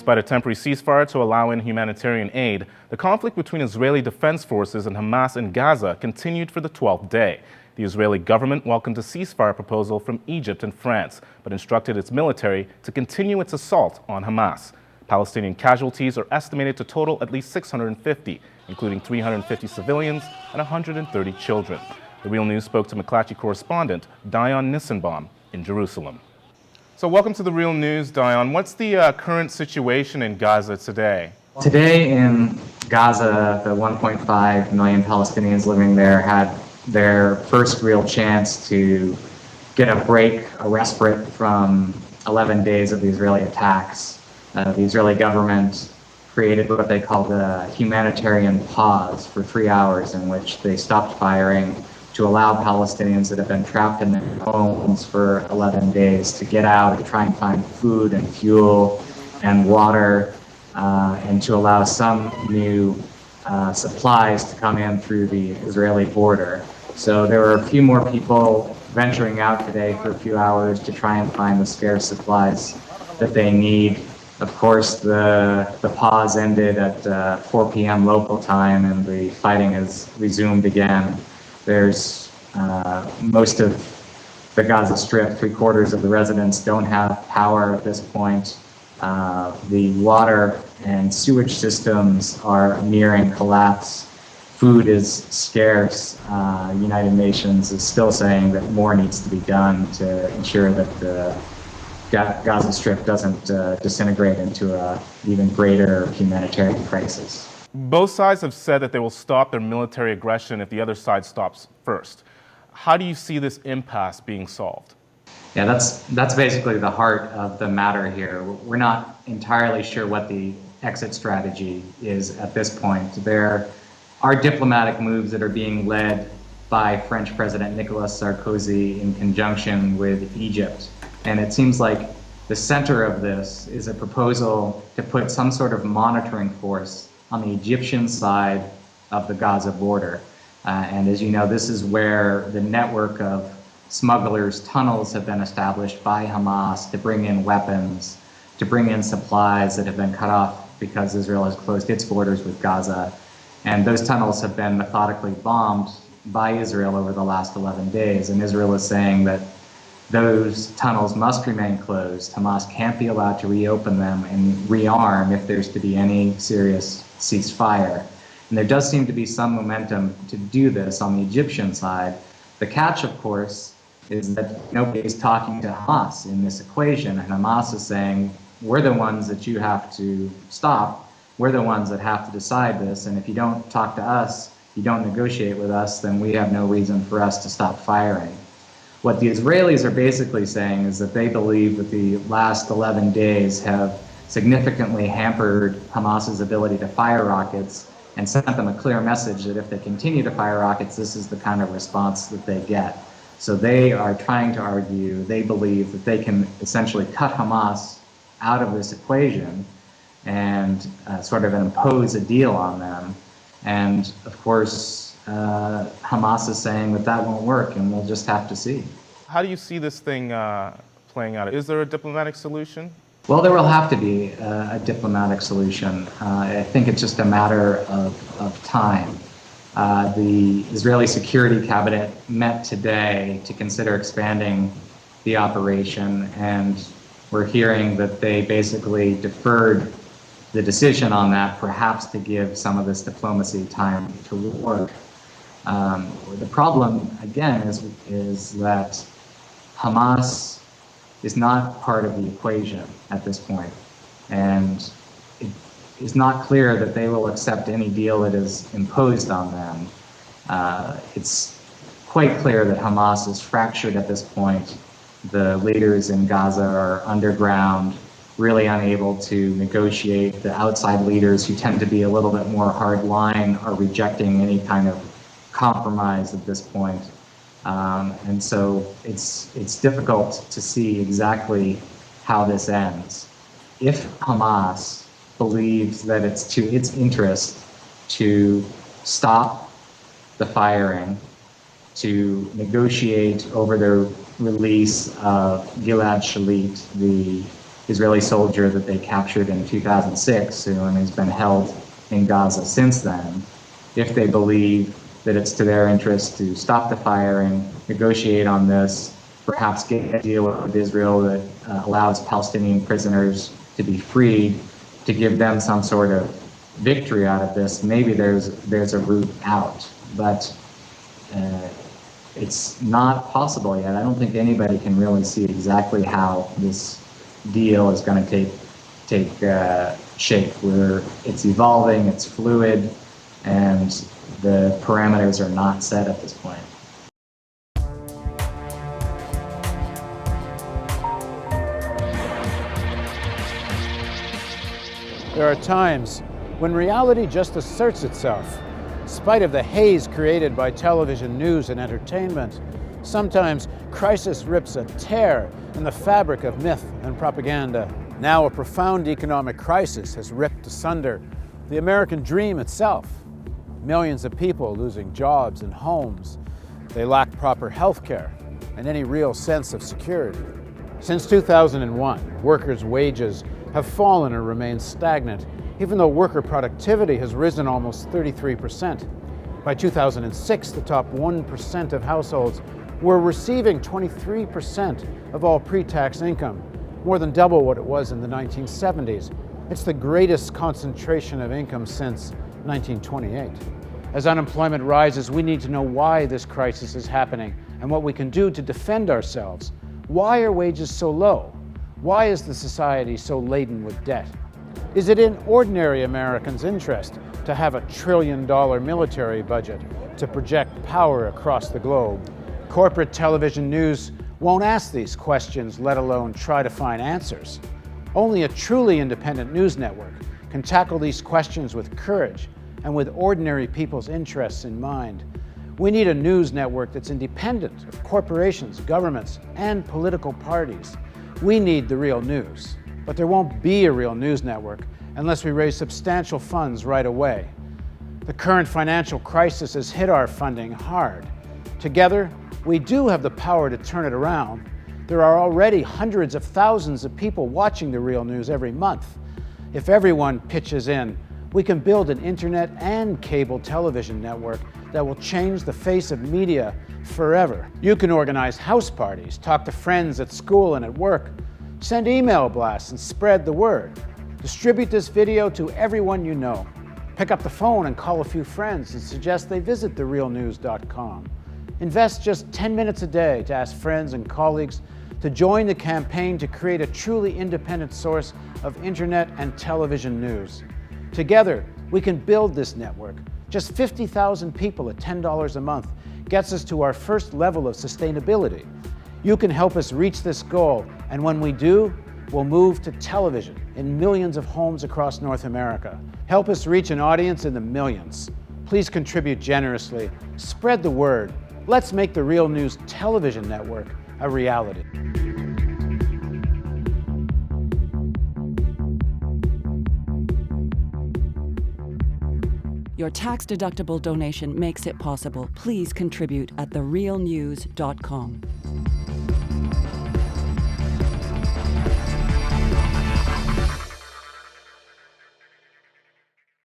Despite a temporary ceasefire to allow in humanitarian aid, the conflict between Israeli Defense Forces and Hamas in Gaza continued for the 12th day. The Israeli government welcomed a ceasefire proposal from Egypt and France, but instructed its military to continue its assault on Hamas. Palestinian casualties are estimated to total at least 650, including 350 civilians and 130 children. The Real News spoke to McClatchy correspondent Dion Nissenbaum in Jerusalem. So welcome to the Real News, Dion. What's the current situation in Gaza today? Today in Gaza, the 1.5 million Palestinians living there had their first real chance to get a break, a respite from 11 days of the Israeli attacks. The Israeli government created what they called a humanitarian pause for 3 hours in which they stopped firing to allow Palestinians that have been trapped in their homes for 11 days to get out and try and find food and fuel and water, and to allow some new supplies to come in through the Israeli border. So there were a few more people venturing out today for a few hours to try and find the scarce supplies that they need. Of course, the pause ended at 4 p.m. local time and the fighting has resumed again. There's most of the Gaza Strip, 3/4 of the residents don't have power at this point. The water and sewage systems are nearing collapse. Food is scarce. United Nations is still saying that more needs to be done to ensure that the Gaza Strip doesn't disintegrate into an even greater humanitarian crisis. Both sides have said that they will stop their military aggression if the other side stops first. How do you see this impasse being solved? Yeah, that's basically the heart of the matter here. We're not entirely sure what the exit strategy is at this point. There are diplomatic moves that are being led by French President Nicolas Sarkozy in conjunction with Egypt. And it seems like the center of this is a proposal to put some sort of monitoring force on the Egyptian side of the Gaza border. And as you know, this is where the network of smugglers' tunnels have been established by Hamas to bring in weapons, to bring in supplies that have been cut off because Israel has closed its borders with Gaza. And those tunnels have been methodically bombed by Israel over the last 11 days. And Israel is saying that those tunnels must remain closed. Hamas can't be allowed to reopen them and rearm if there's to be any serious ceasefire. And there does seem to be some momentum to do this on the Egyptian side. The catch, of course, is that nobody's talking to Hamas in this equation. And Hamas is saying, we're the ones that you have to stop. We're the ones that have to decide this. And if you don't talk to us, you don't negotiate with us, then we have no reason for us to stop firing. What the Israelis are basically saying is that they believe that the last 11 days have significantly hampered Hamas's ability to fire rockets and sent them a clear message that if they continue to fire rockets, this is the kind of response that they get. So they are trying to argue, they believe that they can essentially cut Hamas out of this equation and sort of impose a deal on them. And of course, Hamas is saying that that won't work, and we'll just have to see. How do you see this thing playing out? Is there a diplomatic solution? Well, there will have to be a diplomatic solution. I think it's just a matter of time. The Israeli Security Cabinet met today to consider expanding the operation, and we're hearing that they basically deferred the decision on that, perhaps to give some of this diplomacy time to work. The problem, again, is that Hamas is not part of the equation at this point. And it is not clear that they will accept any deal that is imposed on them. It's quite clear that Hamas is fractured at this point. The leaders in Gaza are underground, really unable to negotiate. The outside leaders, who tend to be a little bit more hard line, are rejecting any kind of compromise at this point. And so it's difficult to see exactly how this ends. If Hamas believes that it's to its interest to stop the firing, to negotiate over the release of Gilad Shalit, the Israeli soldier that they captured in 2006, and has been held in Gaza since then, if they believe that it's to their interest to stop the firing, negotiate on this, perhaps get a deal with Israel that allows Palestinian prisoners to be freed, to give them some sort of victory out of this, maybe there's a route out. But it's not possible yet. I don't think anybody can really see exactly how this deal is going to take shape. Where it's evolving, it's fluid, and the parameters are not set at this point. There are times when reality just asserts itself, in spite of the haze created by television news and entertainment. Sometimes crisis rips a tear in the fabric of myth and propaganda. Now a profound economic crisis has ripped asunder the American dream itself. Millions of people losing jobs and homes. They lack proper health care and any real sense of security. Since 2001, workers' wages have fallen or remained stagnant, even though worker productivity has risen almost 33%. By 2006, the top 1% of households were receiving 23% of all pre-tax income, more than double what it was in the 1970s. It's the greatest concentration of income since 1928. As unemployment rises, we need to know why this crisis is happening and what we can do to defend ourselves. Why are wages so low? Why is the society so laden with debt? Is it in ordinary Americans' interest to have $1 trillion military budget to project power across the globe? Corporate television news won't ask these questions, let alone try to find answers. Only a truly independent news network can tackle these questions with courage and with ordinary people's interests in mind. We need a news network that's independent of corporations, governments, and political parties. We need the real news. But there won't be a real news network unless we raise substantial funds right away. The current financial crisis has hit our funding hard. Together, we do have the power to turn it around. There are already hundreds of thousands of people watching the real news every month. If everyone pitches in, we can build an internet and cable television network that will change the face of media forever. You can organize house parties, talk to friends at school and at work, send email blasts and spread the word. Distribute this video to everyone you know. Pick up the phone and call a few friends and suggest they visit therealnews.com. Invest just 10 minutes a day to ask friends and colleagues to join the campaign to create a truly independent source of internet and television news. Together, we can build this network. Just 50,000 people at $10 a month gets us to our first level of sustainability. You can help us reach this goal, and when we do, we'll move to television in millions of homes across North America. Help us reach an audience in the millions. Please contribute generously. Spread the word. Let's make the Real News television network a reality. Your tax-deductible donation makes it possible. Please contribute at therealnews.com.